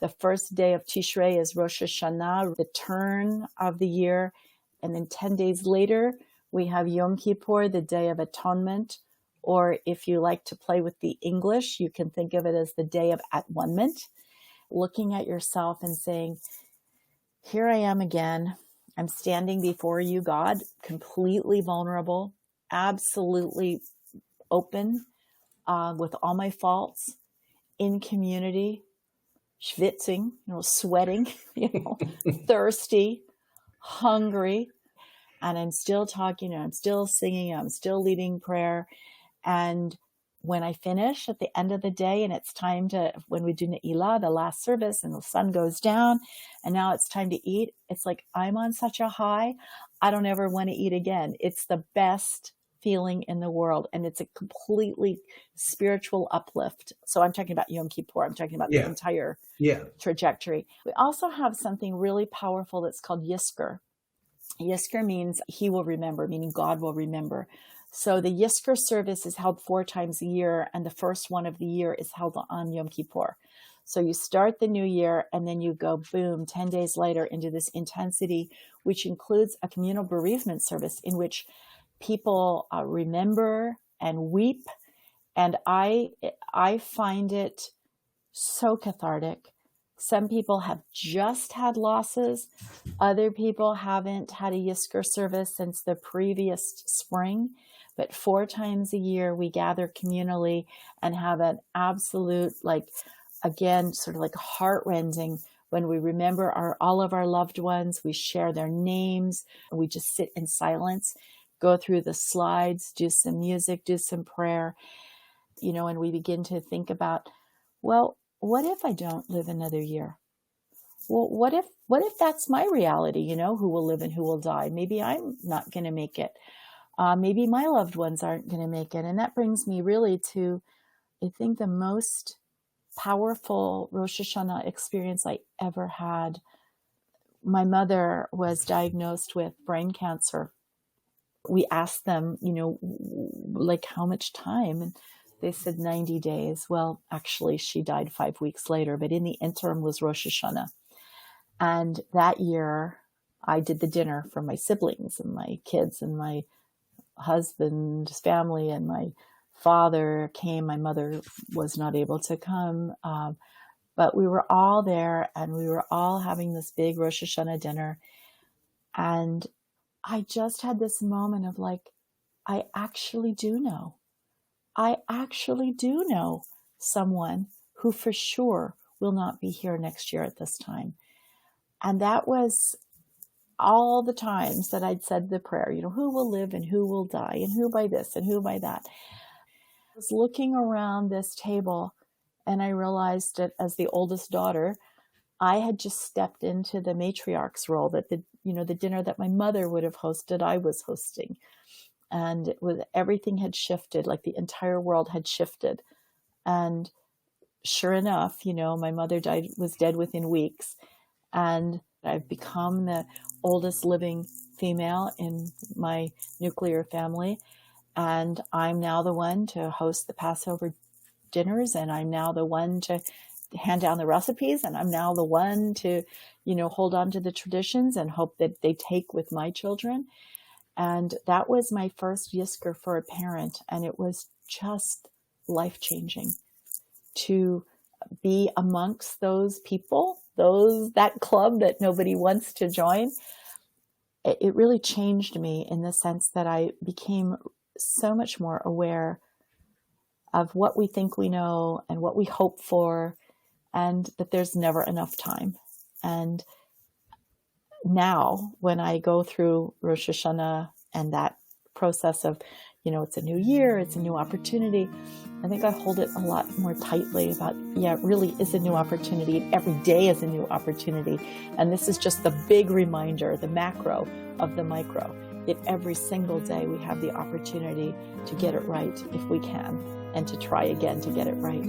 The first day of Tishrei is Rosh Hashanah, the turn of the year. And then 10 days later, we have Yom Kippur, the Day of Atonement. Or if you like to play with the English, you can think of it as the Day of At-One-ment. Looking at yourself and saying, here I am again. I'm standing before you, God, completely vulnerable, absolutely open, with all my faults, in community, schwitzing, sweating, thirsty, hungry. And I'm still talking, I'm still singing, I'm still leading prayer. And when I finish at the end of the day, and it's time when we do Ne'ilah, the last service, and the sun goes down, and now it's time to eat, it's like I'm on such a high, I don't ever want to eat again. It's the best feeling in the world, and it's a completely spiritual uplift. So I'm talking about Yom Kippur. I'm talking about the entire trajectory. We also have something really powerful that's called Yizkor. Yizkor means he will remember, meaning God will remember. So the Yizkor service is held 4 times a year, and the first one of the year is held on Yom Kippur. So you start the new year, and then you go, boom, 10 days later into this intensity, which includes a communal bereavement service in which people remember and weep. And I find it so cathartic. Some people have just had losses. Other people haven't had a Yizkor service since the previous spring. But 4 times a year, we gather communally and have an absolute, again, sort of like heart-rending when we remember all of our loved ones. We share their names. We just sit in silence, go through the slides, do some music, do some prayer, and we begin to think about, well, what if I don't live another year? Well, what if that's my reality, who will live and who will die? Maybe I'm not going to make it. Maybe my loved ones aren't going to make it. And that brings me really to, I think, the most powerful Rosh Hashanah experience I ever had. My mother was diagnosed with brain cancer. We asked them, how much time? And they said 90 days. Well, actually, she died 5 weeks later, but in the interim was Rosh Hashanah. And that year, I did the dinner for my siblings and my kids and my husband's family, and my father came. My mother was not able to come. But we were all there, and we were all having this big Rosh Hashanah dinner. And I just had this moment of I actually do know. I actually do know someone who for sure will not be here next year at this time. And that was all the times that I'd said the prayer, who will live and who will die, and who by this and who by that. I was looking around this table, and I realized that as the oldest daughter, I had just stepped into the matriarch's role, that the dinner that my mother would have hosted, I was hosting. And everything had shifted, like the entire world had shifted. And sure enough, my mother was dead within weeks. And I've become the oldest living female in my nuclear family. And I'm now the one to host the Passover dinners. And I'm now the one to hand down the recipes. And I'm now the one to, hold on to the traditions and hope that they take with my children. And that was my first Yizkor for a parent. And it was just life-changing to be amongst those people, that club that nobody wants to join. It really changed me in the sense that I became so much more aware of what we think we know and what we hope for, and that there's never enough time. And now when I go through Rosh Hashanah and that process of, it's a new year, it's a new opportunity, I think I hold it a lot more tightly about, it really is a new opportunity. Every day is a new opportunity. And this is just the big reminder, the macro of the micro, that every single day we have the opportunity to get it right if we can, and to try again to get it right.